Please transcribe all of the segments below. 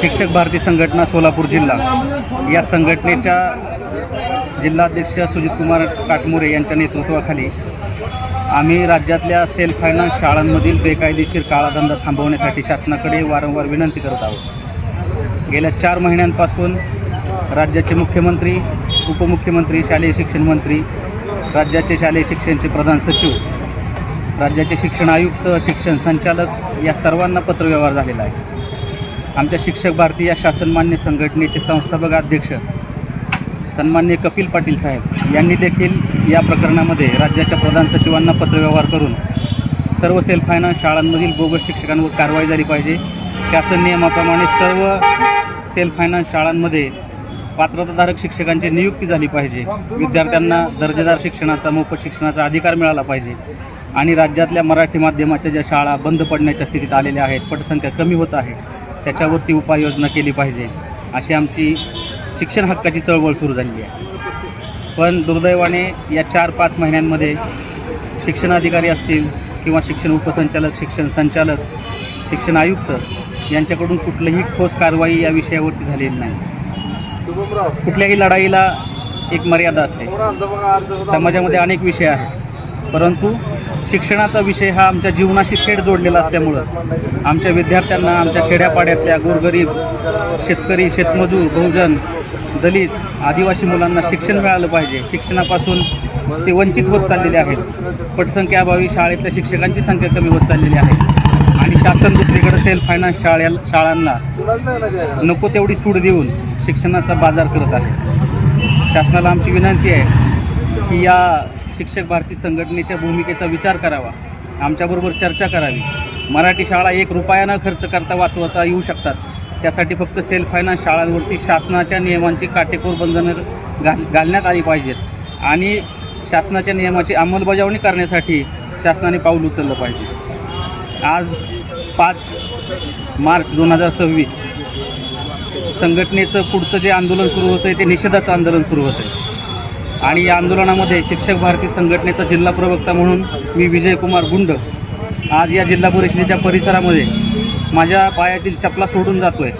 शिक्षक भारती संघटना सोलापूर जिल्हा या संघटनेच्या जिल्हाध्यक्ष सुजितकुमार काटमोरे यांच्या नेतृत्वाखाली आम्ही राज्यातल्या सेल्फ फायनान्स शाळांमधील बेकायदेशीर काळाधंदा थांबवण्यासाठी शासनाकडे वारंवार विनंती करत आहोत। गेल्या 4 महिन्यांपासून राज्याचे मुख्यमंत्री, उपमुख्यमंत्री, शालेय शिक्षण मंत्री, राज्याचे शालेय शिक्षणाचे प्रधान सचिव, राज्याचे शिक्षण आयुक्त, शिक्षण संचालक या सर्वांना पत्रव्यवहार झालेला आहे। आमच्या शिक्षक भारती या शासनमान्य संघटनेचे संस्थापक अध्यक्ष सन्माननीय कपिल पाटील साहेब यांनी देखील या प्रकरणामध्ये राज्याच्या प्रधान सचिवांना पत्रव्यवहार करून सर्व सेल्फ फायनान्स शाळांमधील बोगस शिक्षकांवर कारवाई झाली पाहिजे। शासन नियमाप्रमाणे सर्व सेल्फ फायनान्स शाळांमध्ये पात्रताधारक शिक्षकांची नियुक्ती झाली पाहिजे। विद्यार्थ्यांना दर्जेदार शिक्षणाचा, मोफत शिक्षणाचा अधिकार मिळाला पाहिजे आणि राज्यातल्या मराठी माध्यमाच्या ज्या शाळा बंद पडण्याच्या स्थितीत आलेल्या आहेत, पटसंख्या कमी होत आहे, त्याच्यावरती उपाययोजना केली पाहिजे अशी आमची शिक्षण हक्काची चळवळ सुरू झालेली आहे। पण दुर्दैवाने या 4-5 महिन्यांमध्ये शिक्षण अधिकारी असतील किंवा शिक्षण उपसंचालक, शिक्षण संचालक, शिक्षण आयुक्त यांच्याकडून कुठलीही ठोस कारवाई या विषयावरती झालेली नाही। कुठल्याही लढाईला एक मर्यादा असते। समाजामध्ये अनेक विषय आहेत, परंतु शिक्षणाचा विषय हा आमच्या जीवनाशी थेट जोडलेला असल्यामुळं आमच्या विद्यार्थ्यांना, आमच्या खेड्यापाड्यातल्या गोरगरीब शेतकरी, शेतमजूर, बहुजन, दलित, आदिवासी मुलांना शिक्षण मिळालं पाहिजे। शिक्षणापासून ते वंचित होत चाललेले आहेत। पटसंख्याअभावी शाळेतल्या शिक्षकांची संख्या कमी होत चाललेली आहे आणि शासन दुसरीकडे सेल्फ फायनान्स शाळांना नको तेवढी सूट देऊन शिक्षणाचा बाजार करत आहे। शासनाला आमची विनंती आहे की या शिक्षक भारती संघटनेच्या भूमिकेचा विचार करावा, आमच्याबरोबर चर्चा करावी। मराठी शाळा 1 रुपया न खर्च करता वाचवता येऊ शकतात, त्यासाठी फक्त सेल्फ फायनान्स शाळांवरती शासनाच्या नियमांची काटेकोर बंधनं घालण्यात आली पाहिजेत आणि शासनाच्या नियमाची अंमलबजावणी करण्यासाठी शासनाने पाऊल उचललं पाहिजे। आज 5 मार्च 2026 संघटनेचं पुढचं जे आंदोलन सुरू होतं आहे ते निषेधाचं आंदोलन सुरू होतं आहे आणि या आंदोलनामध्ये शिक्षक भारती संघटनेचा जिल्हा प्रवक्ता म्हणून मी विजयकुमार गुंड आज या जिल्हा परिषदेच्या परिसरामध्ये माझ्या पायातील चपला सोडून जातो आहे।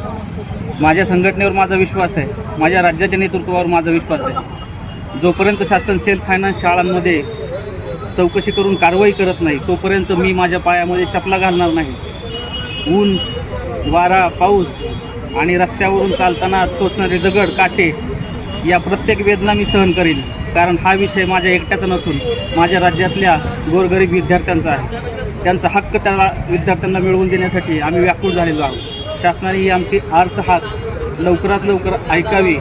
माझ्या संघटनेवर माझा विश्वास आहे, माझ्या राज्याच्या नेतृत्वावर माझा विश्वास आहे। जोपर्यंत शासन सेल्फ फायनान्स शाळांमध्ये चौकशी करून कारवाई करत नाही तोपर्यंत मी माझ्या पायामध्ये चपला घालणार नाही। ऊन, वारा, पाऊस आणि रस्त्यावरून चालताना टोचणारे दगड, काटे या प्रत्येक वेदना मी सहन करेल, कारण हा विषय माझ्या एकट्याचा नसून माझ्या राज्यातल्या गोरगरीब विद्यार्थ्यांचा आहे। त्यांचा हक्क त्याला विद्यार्थ्यांना मिळवून देण्यासाठी आम्ही व्याकुळ झालेलो आहोत। शासनाने ही आमची हाक लवकरात लवकर ऐकावी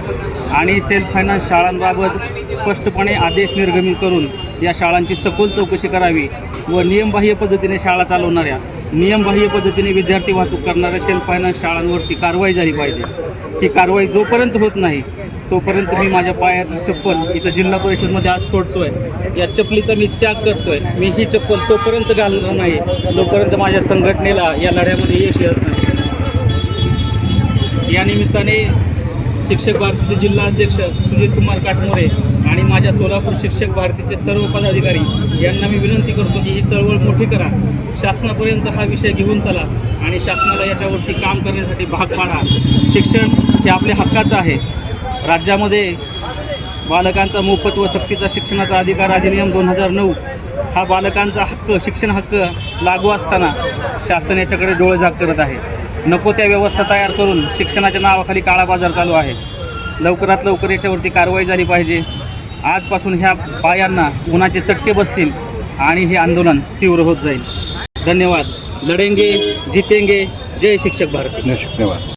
आणि सेल्फ फायनान्स शाळांबाबत स्पष्टपणे आदेश निर्गमित करून या शाळांची सखोल चौकशी करावी व नियमबाह्य पद्धतीने शाळा चालवणाऱ्या, नियमबाह्य पद्धतीने विद्यार्थी वाहतूक करणाऱ्या सेल्फ फायनान्स शाळांवरती कारवाई झाली पाहिजे। ही कारवाई जोपर्यंत होत नाही तोपर्यंत मी माझ्या पायातली चप्पल इथं जिल्हा परिषदमध्ये आज सोडतोय। या चपलीचा मी त्याग करतोय। मी ही चप्पल तोपर्यंत घालणार नाही जोपर्यंत माझ्या संघटनेला या लढ्यामध्ये यश येत नाही। या निमित्ताने शिक्षक भारतीचे जिल्हा अध्यक्ष सुजितकुमार काटमोरे आणि माझ्या सोलापूर शिक्षक भारतीचे सर्व पदाधिकारी यांना मी विनंती करतो की ही चळवळ मोठी करा, शासनापर्यंत हा विषय घेऊन चला आणि शासनाला याच्यावरती काम करण्यासाठी भाग पाडा। शिक्षण हे आपल्या हक्काचं आहे। राज्यामध्ये बालकांचा मोफत व सक्तीचा शिक्षणाचा अधिकार अधिनियम 2009 हा बालकांचा हक्क, शिक्षण हक्क लागू असताना शासन याच्याकडे डोळेझाक करत आहे। नको त्या व्यवस्था तयार करून शिक्षणाच्या नावाखाली काळा बाजार चालू आहे। लवकरात लवकर याच्यावरती कारवाई झाली पाहिजे। आजपासून ह्या पायांना उन्हाचे चटके बसतील आणि हे आंदोलन तीव्र होत जाईल। धन्यवाद। लढेंगे, जीतेंगे। जय शिक्षक भारती। धन्यवाद।